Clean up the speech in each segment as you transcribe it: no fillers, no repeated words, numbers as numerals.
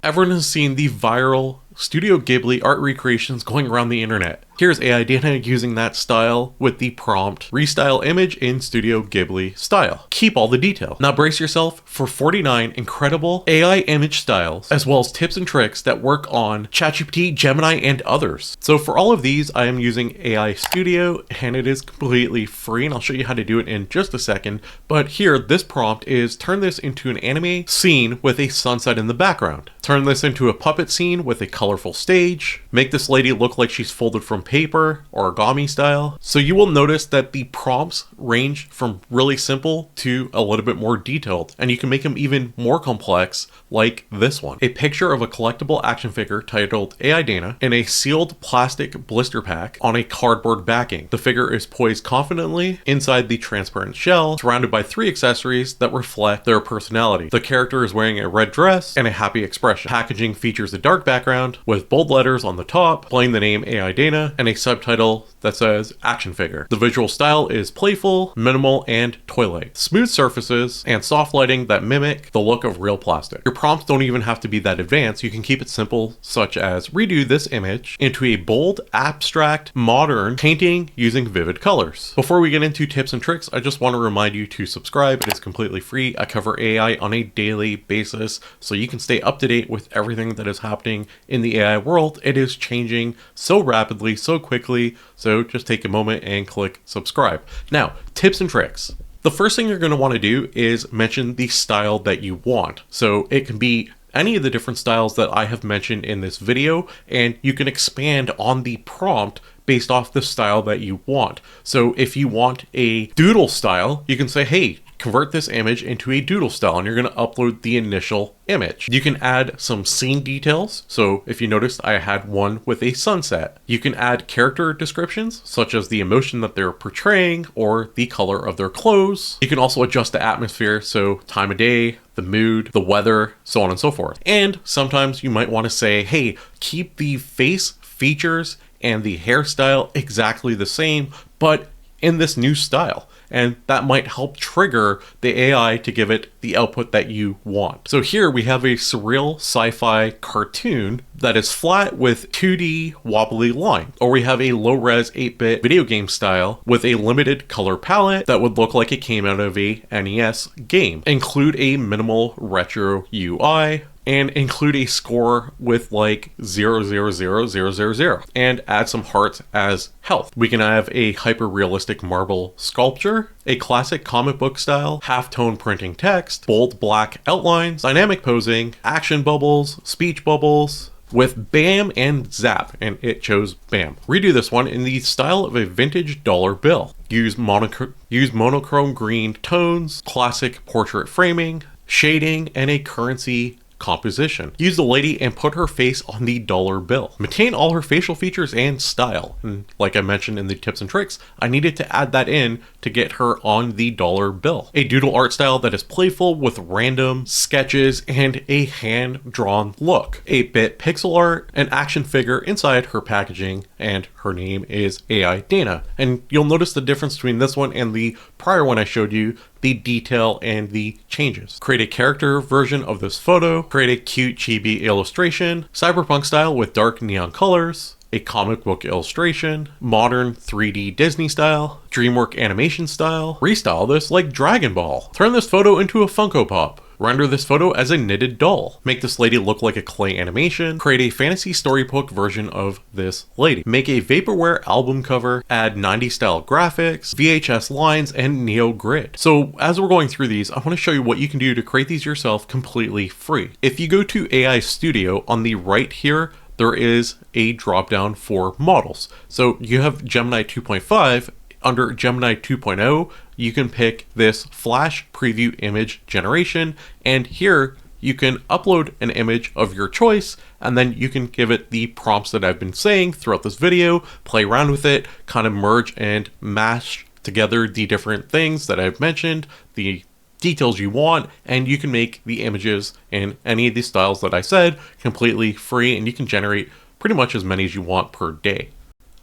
Everyone has seen the viral Studio Ghibli art recreations going around the internet. Here's AI Dana using that style with the prompt restyle image in Studio Ghibli style. Keep all the detail. Now brace yourself for 49 incredible AI image styles, as well as tips and tricks that work on ChatGPT, Gemini, and others. So for all of these, I am using AI Studio, and it is completely free, and I'll show you how to do it in just a second. But here, this prompt is turn this into an anime scene with a sunset in the background. Turn this into a puppet scene with a colorful stage. Make this lady look like she's folded from paper, origami style. So you will notice that the prompts range from really simple to a little bit more detailed, and you can make them even more complex, like this one. A picture of a collectible action figure titled AI Dana in a sealed plastic blister pack on a cardboard backing. The figure is poised confidently inside the transparent shell, surrounded by 3 accessories that reflect their personality. The character is wearing a red dress and a happy expression. Packaging features a dark background with bold letters on the top, displaying the name AI Dana, and a subtitle that says action figure. The visual style is playful, minimal, and toy-like. Smooth surfaces and soft lighting that mimic the look of real plastic. Your prompts don't even have to be that advanced. You can keep it simple, such as redo this image into a bold, abstract, modern painting using vivid colors. Before we get into tips and tricks, I just want to remind you to subscribe. It is completely free. I cover AI on a daily basis, so you can stay up to date with everything that is happening in the AI world. It is changing so rapidly, so quickly, so just take a moment and click subscribe. Now, tips and tricks. The first thing you're going to want to do is mention the style that you want. So it can be any of the different styles that I have mentioned in this video, and you can expand on the prompt based off the style that you want. So if you want a doodle style, you can say, hey, convert this image into a doodle style, and you're going to upload the initial image. You can add some scene details. So if you noticed, I had one with a sunset. You can add character descriptions, such as the emotion that they're portraying or the color of their clothes. You can also adjust the atmosphere, so time of day, the mood, the weather, so on and so forth. And sometimes you might want to say, hey, keep the face features and the hairstyle exactly the same, but in this new style. And that might help trigger the AI to give it the output that you want. So here we have a surreal sci-fi cartoon that is flat with 2D wobbly line. Or we have a low-res 8-bit video game style with a limited color palette that would look like it came out of a NES game. Include a minimal retro UI, and include a score with like 00000, and add some hearts as health. We can have a hyper-realistic marble sculpture, a classic comic book style, half-tone printing text, bold black outlines, dynamic posing, action bubbles, speech bubbles, with BAM and ZAP, and it chose BAM. Redo this one in the style of a vintage dollar bill. Use monochrome green tones, classic portrait framing, shading, and a currency composition. Use the lady and put her face on the dollar bill. Maintain all her facial features and style. And like I mentioned in the tips and tricks, I needed to add that in to get her on the dollar bill. A doodle art style that is playful with random sketches and a hand-drawn look. 8-bit pixel art, an action figure inside her packaging, and her name is AI Dana. And you'll notice the difference between this one and the prior one I showed you, the detail and the changes. Create a character version of this photo, create a cute chibi illustration, cyberpunk style with dark neon colors, a comic book illustration, modern 3D Disney style, DreamWorks animation style, restyle this like Dragon Ball, turn this photo into a Funko Pop, render this photo as a knitted doll, make this lady look like a clay animation, create a fantasy storybook version of this lady, make a vaporware album cover, add 90s style graphics, VHS lines, and Neo Grid. So as we're going through these, I want to show you what you can do to create these yourself completely free. If you go to AI Studio, on the right here, there is a drop down for models. So you have Gemini 2.5. Under Gemini 2.0, you can pick this flash preview image generation, and here you can upload an image of your choice, and then you can give it the prompts that I've been saying throughout this video, play around with it, kind of merge and mash together the different things that I've mentioned, the details you want, and you can make the images in any of these styles that I said completely free, and you can generate pretty much as many as you want per day.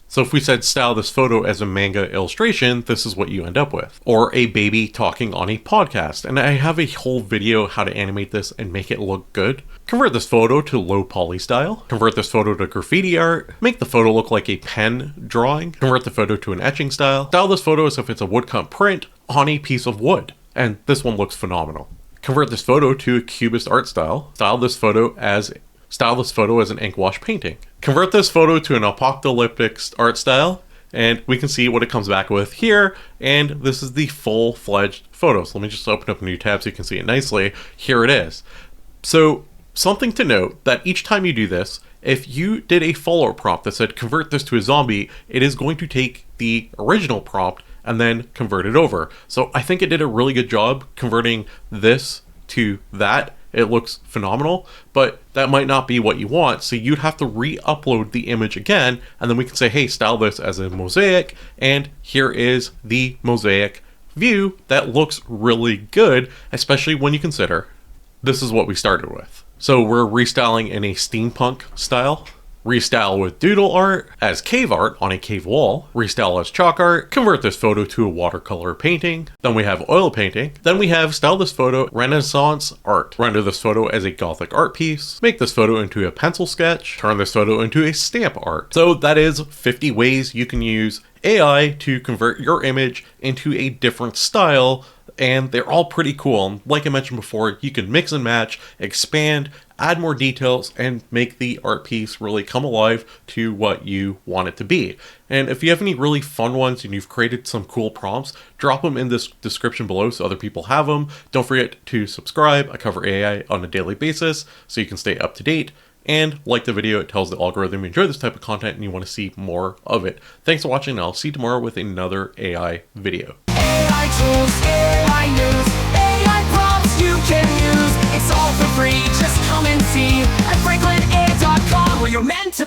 So if we said style this photo as a manga illustration, this is what you end up with. Or a baby talking on a podcast. And I have a whole video how to animate this and make it look good. Convert this photo to low poly style. Convert this photo to graffiti art. Make the photo look like a pen drawing. Convert the photo to an etching style. Style this photo as if it's a woodcut print on a piece of wood. And this one looks phenomenal. Convert this photo to a cubist art style. Style this photo as an ink wash painting. Convert this photo to an apocalyptic art style, and we can see what it comes back with here, and this is the full-fledged photo. So let me just open up a new tab so you can see it nicely. Here it is. So something to note, that each time you do this, if you did a follower prompt that said convert this to a zombie, it is going to take the original prompt and then convert it over. So I think it did a really good job converting this to that. It looks phenomenal, but that might not be what you want. So you'd have to re-upload the image again, and then we can say, hey, style this as a mosaic, and here is the mosaic view that looks really good, especially when you consider this is what we started with. So we're restyling in a steampunk style. Restyle with doodle art, as cave art on a cave wall, restyle as chalk art, convert this photo to a watercolor painting, then we have oil painting, then we have style this photo Renaissance art, render this photo as a Gothic art piece, make this photo into a pencil sketch, turn this photo into a stamp art. So that is 50 ways you can use AI to convert your image into a different style, and they're all pretty cool. Like I mentioned before, you can mix and match, expand, add more details, and make the art piece really come alive to what you want it to be. And if you have any really fun ones and you've created some cool prompts, drop them in this description below so other people have them. Don't forget to subscribe. I cover AI on a daily basis so you can stay up to date. And like the video, it tells the algorithm you enjoy this type of content and you want to see more of it. Thanks for watching, and I'll see you tomorrow with another AI video. AI tools, AI news, AI prompts you can use. It's all for free, just come and see at franklinai.com where you're meant to